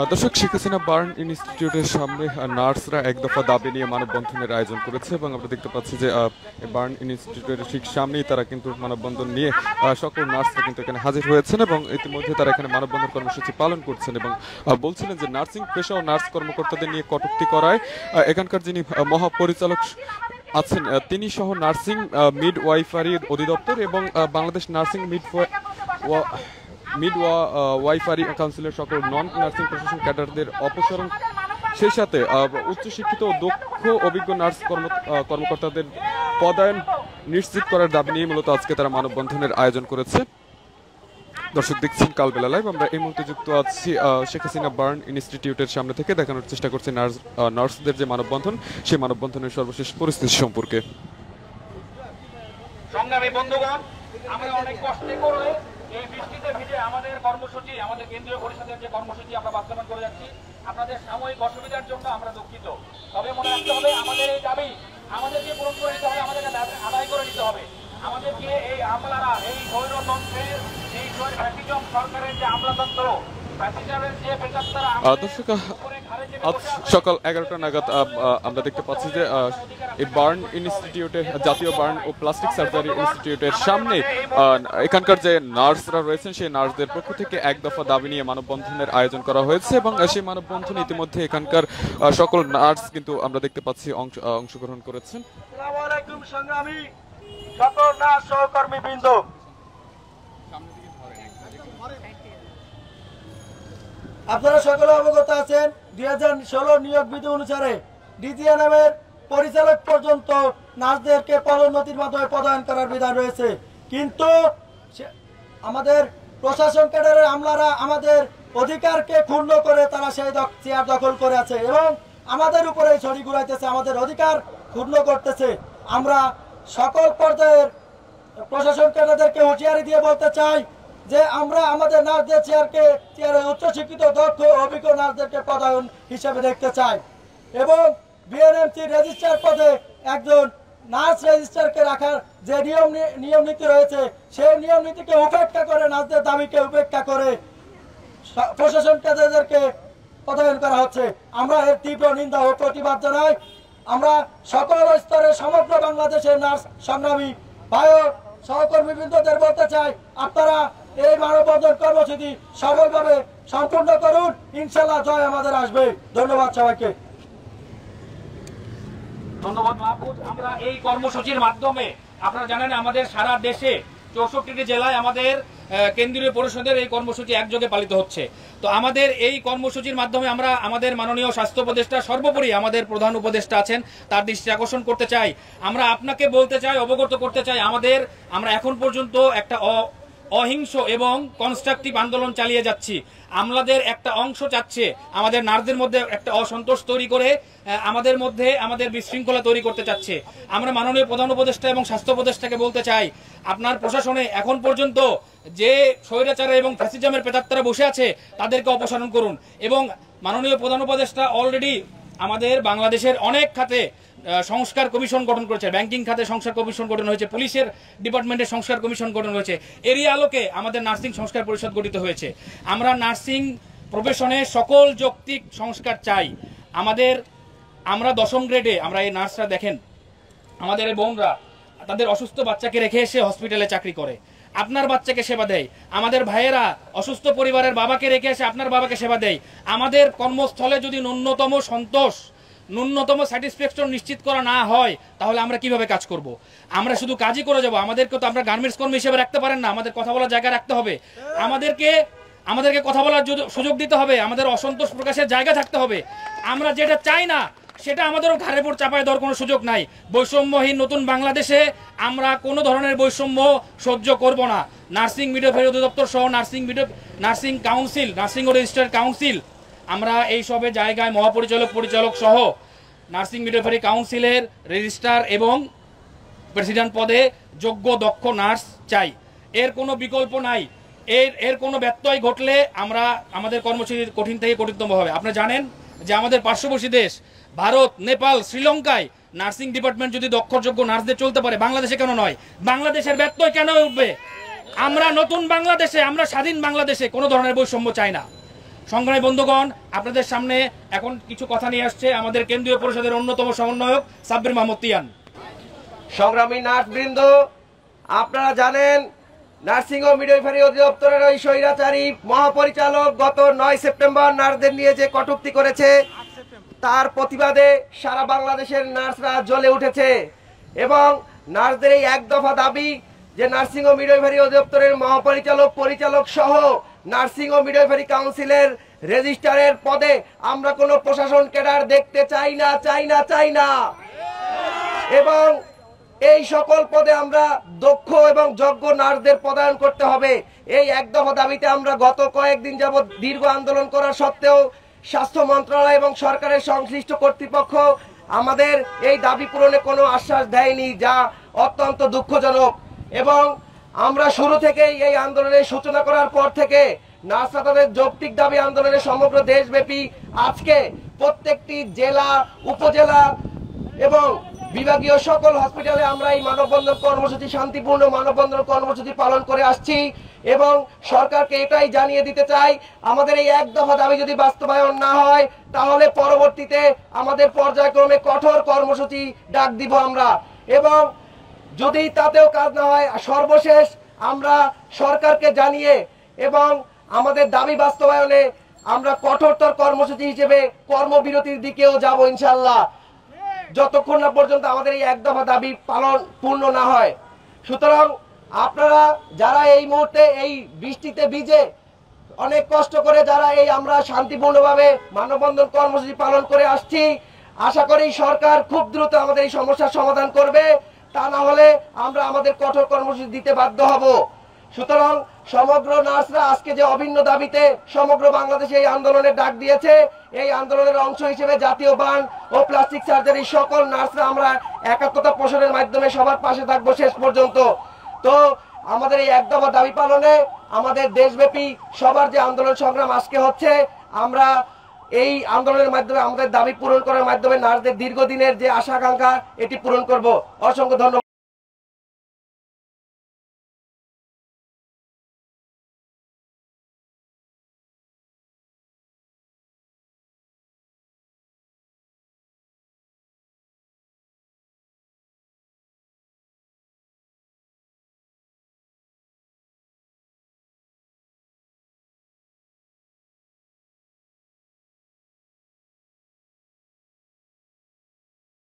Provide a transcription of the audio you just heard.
দর্শক, শেখ হাসিনা বার্ন ইনস্টিটিউটের সামনে নার্সরা এক দফা দাবি নিয়ে মানববন্ধনের আয়োজন করেছে এবং আমরা দেখতে পাচ্ছি যে বার্ন ইনস্টিটিউটের ঠিক সামনেই তারা কিন্তু মানববন্ধন নিয়ে সকল নার্সরা কিন্তু এখানে হাজির হয়েছেন এবং ইতিমধ্যে তারা এখানে মানববন্ধন কর্মসূচি পালন করছেন এবং বলছিলেন যে নার্সিং পেশা ও নার্স কর্মকর্তাদের নিয়ে কটূক্তি করায় এখানকার যিনি মহাপরিচালক আছেন তিনি সহ নার্সিং মিড ওয়াইফারি অধিদপ্তর এবং বাংলাদেশ নার্সিং ওয়াইফারি কাউন্সিলের সকল নন নার্সিং প্রশাসন ক্যাডারদের অপসারণ, সেই সাথে উচ্চশিক্ষিত ও দক্ষ অভিজ্ঞ নার্স কর্মকর্তাদের পদায়ন নিশ্চিত করার দাবি নিয়ে মূলত আজকে তারা মানববন্ধনের আয়োজন করেছে। দর্শক, দেখছেন কালবেলা লাইভ। আমরা এই মুহূর্তে যুক্ত আছি শেখ হাসিনা বার্ন ইনস্টিটিউটের সামনে থেকে, দেখানোর চেষ্টা করছি নার্সদের যে মানববন্ধন, সেই মানববন্ধনের সর্বশেষ পরিস্থিতি সম্পর্কে। সংগ্রামী বন্ধুগণ, আমরা অনেক কষ্টে করে এই বৃষ্টিতে ভিজে আমাদের কর্মসূচি, আমাদের কেন্দ্রীয় পরিষদের যে কর্মসূচি আমরা বাস্তবায়ন করে যাচ্ছি, আপনাদের সাময়িক অসুবিধার জন্য আমরা দুঃখিত। তবে মনে রাখতে হবে, আমাদের এই দাবি আমাদেরকে পূরণ করে নিতে হবে, আমাদেরকে আদায় করে নিতে হবে। আমাদেরকে এই আমলারা, এই স্বৈরতন্ত্রের, এই ফ্যাসিজম সরকারের যে আমলাতন্ত্র, ফ্যাসিজমের যে প্রেতাত্মারা, দর্শক, আজ সকাল 11টা নাগাদ আমরা দেখতে পাচ্ছি যে এই বার্ন ইনস্টিটিউটের, জাতীয় বার্ন ও প্লাস্টিক সার্জারি ইনস্টিটিউটের সামনে এখানকার যে নার্সরা রয়েছেন সেই নার্সদের পক্ষ থেকে এক দফা দাবি নিয়ে মানববন্ধনের আয়োজন করা হয়েছে এবং সেই মানববন্ধনে ইতিমধ্যে এখানকার সকল নার্স কিন্তু আমরা দেখতে পাচ্ছি অংশগ্রহণ করেছেন। আসসালামু আলাইকুম সংগ্রামী সকল নার্স সহকর্মী বৃন্দ, আপনারা সকলে অবগত আছেন 2016 নিয়োগ বিধি অনুসারে দ্বিতীয় নামের পরিচালক পর্যন্ত নার্সদেরকে পদোন্নতির মাধ্যমে পদায়ন করার বিধান রয়েছে, কিন্তু আমাদের প্রশাসন ক্যাডারের আমলারা আমাদের অধিকারকে ক্ষুণ্ণ করে তারা সেই চেয়ার দখল করে আছে এবং আমাদের উপরে ছড়ি ঘুরাইতেছে, আমাদের অধিকার ক্ষুণ্ণ করতেছে। আমরা সকল পর্যায়ের প্রশাসন ক্যাডারদেরকে হুঁশিয়ারি দিয়ে বলতে চাই যে আমরা আমাদের নার্সদের চেয়ারে উচ্চশিক্ষিত দক্ষ অভিজ্ঞ নার্সদেরকে পদায়ন হিসেবে দেখতে চাই এবং বিএনএমসি রেজিস্ট্রার পদে একজন নার্স রেজিস্ট্রারকে রাখার যে নিয়ম নীতি রয়েছে, সেই নিয়ম নীতিকে উপেক্ষা করে, নার্সদের দাবিকে উপেক্ষা করে প্রশাসন ক্যাডারদেরকে পদায়ন করা হচ্ছে। আমরা এর তীব্র নিন্দা ও প্রতিবাদ জানাই। আমরা সকল স্তরে সমগ্র বাংলাদেশের নার্স সংগ্রামী ভাই সহকর্মীবৃন্দদের বলতে চাই, আপনারা এই মানববন্ধন কর্মসূচি সফলভাবে সম্পূর্ণ করুন, ইনশাআল্লাহ জয় আমাদের আসবে। ধন্যবাদ সবাইকে। ধন্যবাদ মাহফুজ। আমরা এই কর্মসূচির মাধ্যমে, আপনারা জানেন আমাদের সারা দেশে 64টি জেলায় আমাদের কেন্দ্রীয় পরিষদের এই কর্মসূচি একযোগে পালিত হচ্ছে। তো আমাদের এই কর্মসূচির মাধ্যমে আমরা আমাদের মাননীয় স্বাস্থ্য উপদেষ্টা, সর্বোপরি আমাদের প্রধান উপদেষ্টা আছেন, তার দৃষ্টি আকর্ষণ করতে চাই। আমরা আপনাকে বলতে চাই, অবগত করতে চাই, আমরা এখন পর্যন্ত একটা অহিংস এবং কনস্ট্রাকটিভ আন্দোলন চালিয়ে যাচ্ছি। আমলাদের একটা অংশ চাচ্ছে আমাদের নার্সদের মধ্যে একটা অসন্তোষ তৈরি করে আমাদের মধ্যে আমাদের বিশৃঙ্খলা তৈরি করতে চাচ্ছে। আমরা মাননীয় প্রধান উপদেষ্টা এবং স্বাস্থ্য উপদেষ্টাকে বলতে চাই, আপনার প্রশাসনে এখন পর্যন্ত যে স্বৈরাচার এবং ফ্যাসিজমের প্রেতাত্মারা বসে আছে তাদেরকে অপসারণ করুন এবং মাননীয় প্রধান উপদেষ্টা অলরেডি আমাদের বাংলাদেশের অনেক খাতে সংস্কার কমিশন গঠন করেছে। ব্যাংকিং খাতে সংস্কার কমিশন গঠন হয়েছে, পুলিশের ডিপার্টমেন্টের সংস্কার কমিশন গঠন হয়েছে। এরই আলোকে আমাদের নার্সিং সংস্কার পরিষদ গঠিত হয়েছে। আমরা নার্সিং প্রফেশনে সকল যৌক্তিক সংস্কার চাই। আমরা 10ম গ্রেডে, আমরা এই নার্সরা দেখেন, আমাদের এই বোনরা তাদের অসুস্থ বাচ্চাকে রেখে এসে হসপিটালে চাকরি করে, আপনার বাচ্চাকে সেবা দেয়। আমাদের ভাইয়েরা অসুস্থ পরিবারের বাবাকে রেখে এসে আপনার বাবাকে সেবা দেয়। আমাদের কর্মস্থলে যদি ন্যূনতম সন্তোষ, ন্যূনতম স্যাটিসফ্যাকশন নিশ্চিত করা না হয়, তাহলে আমরা কিভাবে কাজ করব? আমরা শুধু কাজই করে যাব। আমাদেরকে তো আমরা গার্মেন্টস কর্মী হিসেবে রাখতে পারেন না। আমাদের কথা বলার জায়গা রাখতে হবে, আমাদেরকে কথা বলার সুযোগ দিতে হবে, আমাদের অসন্তোষ প্রকাশের জায়গা থাকতে হবে। আমরা যেটা চাই না সেটা আমাদেরও ঘাড়ের উপর চাপায় দেওয়ার কোনো সুযোগ নাই। বৈষম্যহীন নতুন বাংলাদেশে আমরা কোনো ধরনের বৈষম্য সহ্য করব না। নার্সিং মিডওয়াইফারি অধিদপ্তর সহ নার্সিং কাউন্সিল, নার্সিং ও রেজিস্ট্রার কাউন্সিল, আমরা এই সবের জায়গায় পরিচালক সহ নার্সিং মিডওয়াইফারি কাউন্সিলের রেজিস্ট্রার এবং প্রেসিডেন্ট পদে যোগ্য দক্ষ নার্স চাই। এর কোনো বিকল্প নাই। এর কোনো ব্যত্যয় ঘটলে আমাদের কর্মসূচি কঠিন থেকে কঠিনতম হবে। আপনারা জানেন যে আমাদের পার্শ্ববর্তী দেশ ভারত, নেপাল, শ্রীলঙ্কায় নার্সিং ডিপার্টমেন্ট যদি দক্ষযোগ্য নার্সদের চলতে পারে, বাংলাদেশে কেন নয়? বাংলাদেশের ব্যত্যয় কেন উঠবে? আমরা নতুন বাংলাদেশে, আমরা স্বাধীন বাংলাদেশে কোনো ধরনের বৈষম্য চাই না। সংগ্রামী বন্ধুগণ, আপনাদের সামনে এখন কিছু কথা নিয়ে আসছে আমাদের কেন্দ্রীয় পরিষদের অন্যতম সমন্বয়ক সাব্বির মাহমুদ তিয়ান। সংগ্রামী নার্সবৃন্দ, আপনারা জানেন নার্সিং ও মিডওয়াইফারি অধিদপ্তরের ওই স্বৈরাচারী মহাপরিচালক গত 9 সেপ্টেম্বর নার্সদের নিয়ে যে কটূক্তি করেছে, তার প্রতিবাদে সারা বাংলাদেশের নার্সরা জ্বলে উঠেছে এবং নার্সদের এই এক দফা দাবি যে নার্সিং ও মিডওয়াইফারি অধিদপ্তরের মহাপরিচালক, পরিচালক সহ নার্সিং ও মিডওয়াইফারি কাউন্সিলের রেজিস্ট্রারের পদে আমরা কোনো প্রশাসন ক্যাডার দেখতে চাই না এবং এই সকল পদে আমরা দক্ষ এবং যোগ্য নার্সদের পদায়ন করতে হবে। এই এক দফা দাবিতে আমরা গত কয়েকদিন যাবৎ দীর্ঘ আন্দোলন করার সত্ত্বেও স্বাস্থ্য মন্ত্রণালয় এবং সরকারের সংশ্লিষ্ট কর্তৃপক্ষ আমাদের এই দাবি পূরণে কোনো আশ্বাস দেয়নি, যা অত্যন্ত দুঃখজনক। এবং আমরা শুরু থেকেই এই আন্দোলনের সূচনা করার পর থেকে নার্সরা তাদের যৌক্তিক দাবি আন্দোলনের সমগ্র দেশব্যাপী আজকে প্রত্যেকটি জেলা, উপজেলা এবং বিভাগীয় সকল হসপিটালে আমরা এই মানববন্ধন কর্মসূচি, শান্তিপূর্ণ মানববন্ধন কর্মসূচি পালন করে আসছি এবং সরকারকে এটাই জানিয়ে দিতে চাই, আমাদের এই এক দফা দাবি যদি বাস্তবায়ন না হয় তাহলে পরবর্তীতে আমাদের পর্যায়ক্রমে কঠোর কর্মসূচি ডাক দিব আমরা। এবং যদি তাতেও কাজ না হয়, সর্বশেষ আমরা সরকারকে জানিয়ে এবং আমাদের দাবি বাস্তবায়নে আমরা কঠোরতর কর্মসূচি হিসেবে কর্মবিরতির দিকেও যাব ইনশাআল্লাহ, যতক্ষণ না পর্যন্ত আমাদের এই এক দফা দাবি পালন পূর্ণ না হয়। সুতরাং আপনারা যারা এই মুহূর্তে এই বৃষ্টিতে ভিজে অনেক কষ্ট করে যারা এই আমরা শান্তিপূর্ণভাবে মানববন্ধন কর্মসূচি পালন করে আসছি, আশা করি সরকার খুব দ্রুত আমাদের এই সমস্যার সমাধান করবে, তা না হলে আমরা আমাদের কঠোর কর্মসূচি দিতে বাধ্য হব। সুতরাং সমগ্র নার্সরা আজকে যে অভিন্ন দাবিতে সমগ্র বাংলাদেশে এই আন্দোলনের ডাক দিয়েছে, এই আন্দোলনের অংশ হিসেবে জাতীয় বার্ন ও প্লাস্টিক সার্জারি সকল নার্সরা আমরা একাত্মতা পোষণের মাধ্যমে সবার পাশে থাকবো শেষ পর্যন্ত। তো আমাদের এই এক দফা দাবি পালনে আমাদের দেশব্যাপী সবার যে আন্দোলন সংগ্রাম আজকে হচ্ছে, আমরা এই আন্দোলনের মাধ্যমে আমাদের দাবি পূরণ করার মাধ্যমে নার্সদের দীর্ঘদিনের যে আশা আকাঙ্ক্ষা এটি পূরণ করব। অসংখ্য ধন্যবাদ।